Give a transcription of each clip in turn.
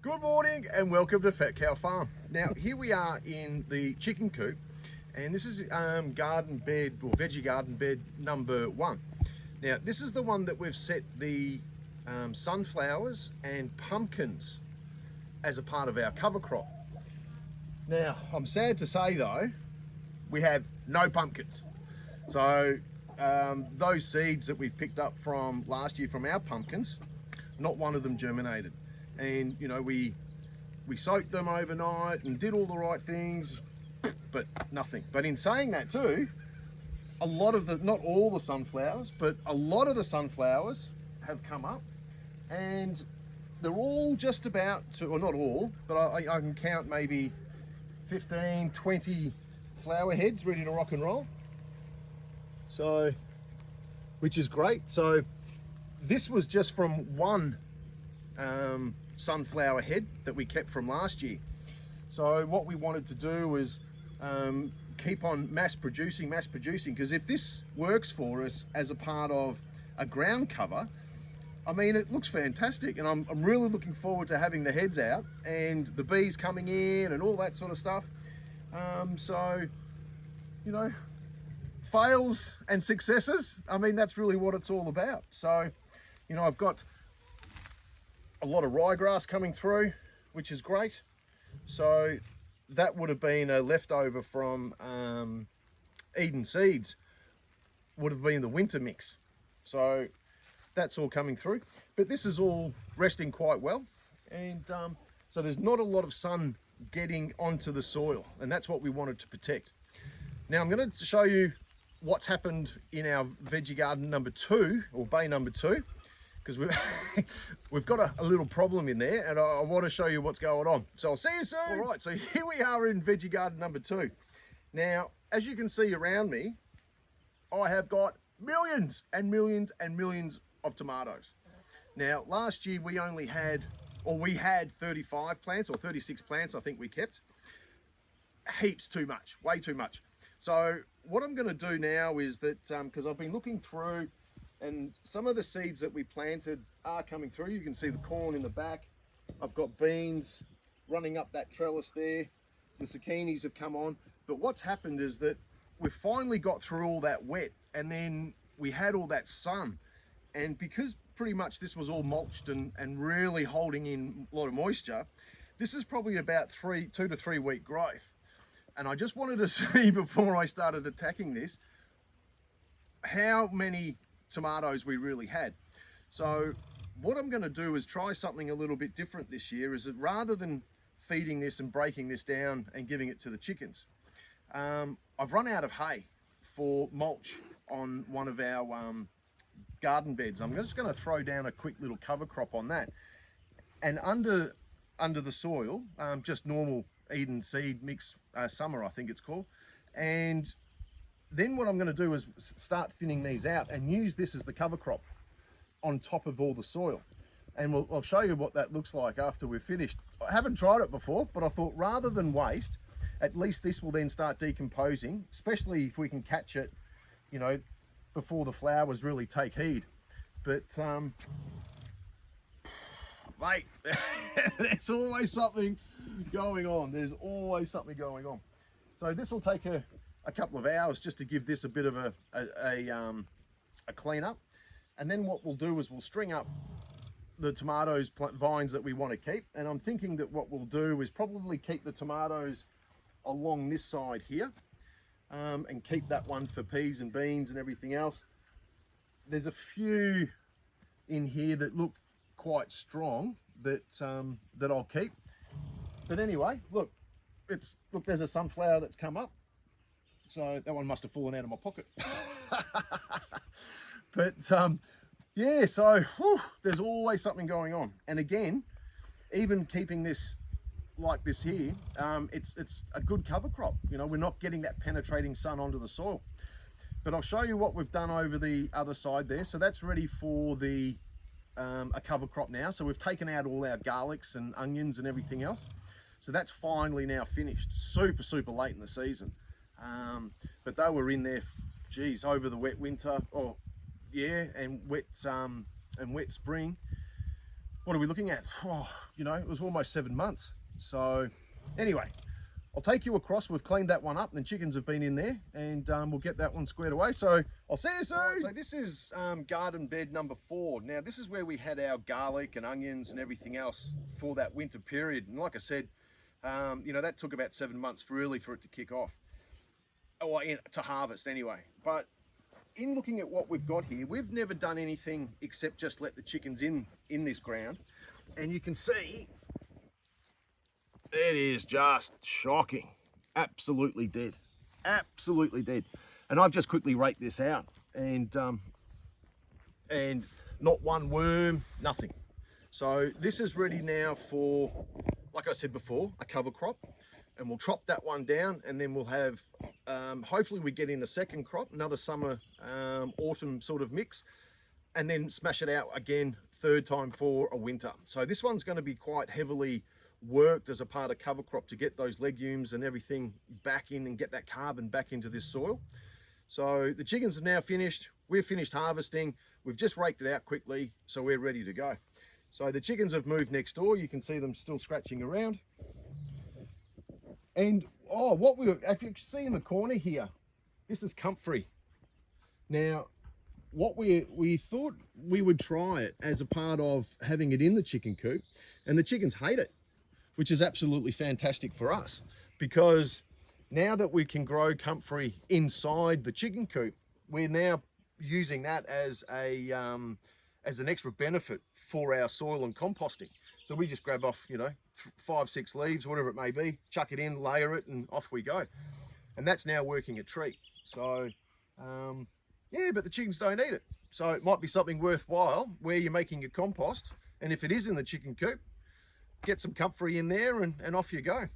Good morning and welcome to Fat Cow Farm. Now here we are in the chicken coop, and this is garden bed or veggie garden bed number 1. Now this is the one that we've set the sunflowers and pumpkins as a part of our cover crop. Now I'm sad to say though, we have no pumpkins. So those seeds that we've picked up from last year from our pumpkins, not one of them germinated. And you know, we soaked them overnight and did all the right things, but nothing. But in saying that too, a lot of the, not all the sunflowers, but a lot of the sunflowers have come up, and they're all just about to, or not all, but I can count maybe 15, 20 flower heads ready to rock and roll. So, which is great. So this was just from one sunflower head that we kept from last year. So what we wanted to do was keep on mass producing, because if this works for us as a part of a ground cover, I mean, it looks fantastic, and I'm really looking forward to having the heads out and the bees coming in and all that sort of stuff. So, you know, fails and successes, I mean, that's really what it's all about. So, you know, I've got a lot of ryegrass coming through, which is great. So that would have been a leftover from Eden Seeds, would have been the winter mix. So that's all coming through, but this is all resting quite well. And so there's not a lot of sun getting onto the soil, and that's what we wanted to protect. Now I'm going to show you what's happened in our veggie garden number 2, or bay number 2, because we've got a little problem in there, and I want to show you what's going on. So I'll see you soon. All right, so here we are in veggie garden number 2. Now, as you can see around me, I have got millions and millions and millions of tomatoes. Now, last year we only had, or we had 35 plants, or 36 plants I think we kept. Heaps too much, way too much. So what I'm going to do now is that, because I've been looking through, and some of the seeds that we planted are coming through. You can see the corn in the back. I've got beans running up that trellis there. The zucchinis have come on. But what's happened is that we've finally got through all that wet, and then we had all that sun. And because pretty much this was all mulched and really holding in a lot of moisture, this is probably about 2 to 3 week growth. And I just wanted to see, before I started attacking this, how many tomatoes we really had. So what I'm going to do is try something a little bit different this year, is that rather than feeding this and breaking this down and giving it to the chickens, I've run out of hay for mulch on one of our garden beds. I'm just going to throw down a quick little cover crop on that, and under the soil, just normal Eden seed mix, summer I think it's called. And then what I'm going to do is start thinning these out and use this as the cover crop on top of all the soil. And I'll show you what that looks like after we're finished. I haven't tried it before, but I thought rather than waste, at least this will then start decomposing, especially if we can catch it, you know, before the flowers really take heed. But mate, there's always something going on. There's always something going on. So this will take a couple of hours just to give this a bit of a clean up. And then what we'll do is we'll string up the tomatoes vines that we want to keep. And I'm thinking that what we'll do is probably keep the tomatoes along this side here, and keep that one for peas and beans and everything else. There's a few in here that look quite strong that that I'll keep. But anyway, look, there's a sunflower that's come up. So that one must have fallen out of my pocket. But yeah, so there's always something going on. And again, even keeping this like this here, it's a good cover crop. You know, we're not getting that penetrating sun onto the soil. But I'll show you what we've done over the other side there. So that's ready for the a cover crop now. So we've taken out all our garlics and onions and everything else. So that's finally now finished. Super late in the season. But they were in there, geez, over the wet winter, and wet spring. what are we looking at? Oh, you know, it was almost 7 months. So anyway, I'll take you across. We've cleaned that one up, and the chickens have been in there, and we'll get that one squared away. So I'll see you soon. Right, so this is garden bed number 4. Now this is where we had our garlic and onions and everything else for that winter period. And like I said, you know, that took about 7 months really for it to kick off, or to harvest anyway. But in looking at what we've got here, we've never done anything except just let the chickens in this ground, and you can see it is just shocking. Absolutely dead. Absolutely dead. And I've just quickly raked this out, and not one worm, nothing. So this is ready now for, like I said before, a cover crop, and we'll chop that one down, and then we'll have, hopefully we get in a second crop, another summer, autumn sort of mix, and then smash it out again, third time for a winter. So this one's going to be quite heavily worked as a part of cover crop to get those legumes and everything back in and get that carbon back into this soil. So the chickens are now finished. We've finished harvesting. We've just raked it out quickly, so we're ready to go. So the chickens have moved next door. You can see them still scratching around. And oh, if you see in the corner here, this is comfrey. Now, what we thought we would try it as a part of having it in the chicken coop, and the chickens hate it, which is absolutely fantastic for us, because now that we can grow comfrey inside the chicken coop, we're now using that as an extra benefit for our soil and composting. So we just grab off, you know, 5-6 leaves, whatever it may be, chuck it in, layer it, and off we go. And that's now working a treat. So yeah, but the chickens don't eat it. So it might be something worthwhile where you're making your compost, and if it is in the chicken coop, get some comfrey in there and off you go.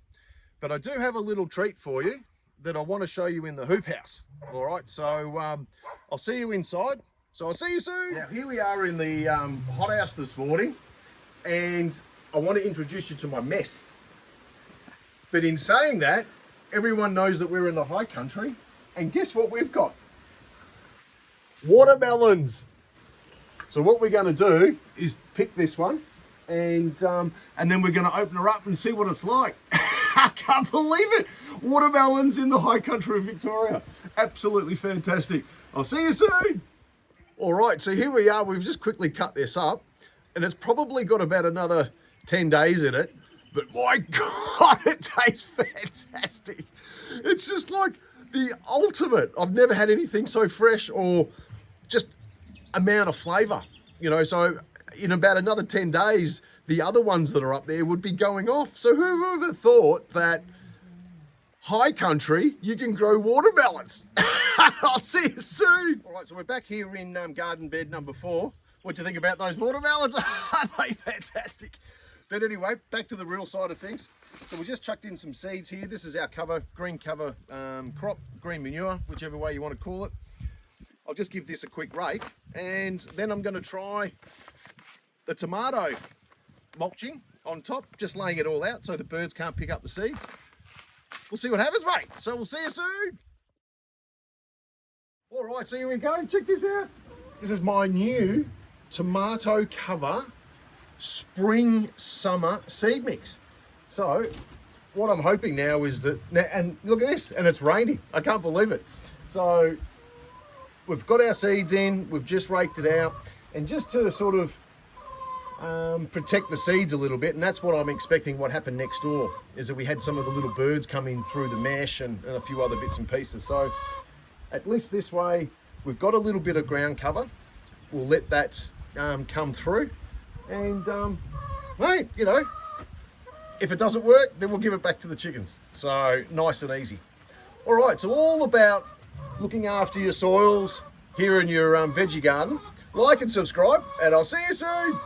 But I do have a little treat for you that I want to show you in the hoop house. All right, so I'll see you inside. So I'll see you soon. Now here we are in the hothouse this morning, and I want to introduce you to my mess. But in saying that, everyone knows that we're in the high country, and guess what we've got? Watermelons. So what we're going to do is pick this one, and then we're going to open her up and see what it's like. I can't believe it. Watermelons in the high country of Victoria. Absolutely fantastic. I'll see you soon. All right, so here we are. We've just quickly cut this up, and it's probably got about another 10 days in it, but my God, it tastes fantastic. It's just like the ultimate. I've never had anything so fresh or just amount of flavor, you know. So in about another 10 days, the other ones that are up there would be going off. So who ever thought that high country, you can grow watermelons? I'll see you soon. All right, so we're back here in garden bed number 4. What do you think about those watermelons? Are they fantastic? But anyway, back to the real side of things. So we just chucked in some seeds here. This is our green cover crop, green manure, whichever way you want to call it. I'll just give this a quick rake, and then I'm going to try the tomato mulching on top, just laying it all out so the birds can't pick up the seeds. We'll see what happens, mate. So we'll see you soon. All right, so here we go. Check this out. This is my new tomato cover spring summer seed mix. So what I'm hoping now is that, and look at this, and it's raining. I can't believe it. So we've got our seeds in, we've just raked it out, and just to sort of protect the seeds a little bit, and that's what I'm expecting. What happened next door is that we had some of the little birds come in through the mesh and a few other bits and pieces. So at least this way we've got a little bit of ground cover. We'll let that come through, and mate, you know, if it doesn't work, then we'll give it back to the chickens. So nice and easy. All right, so all about looking after your soils here in your veggie garden. Like and subscribe, and I'll see you soon.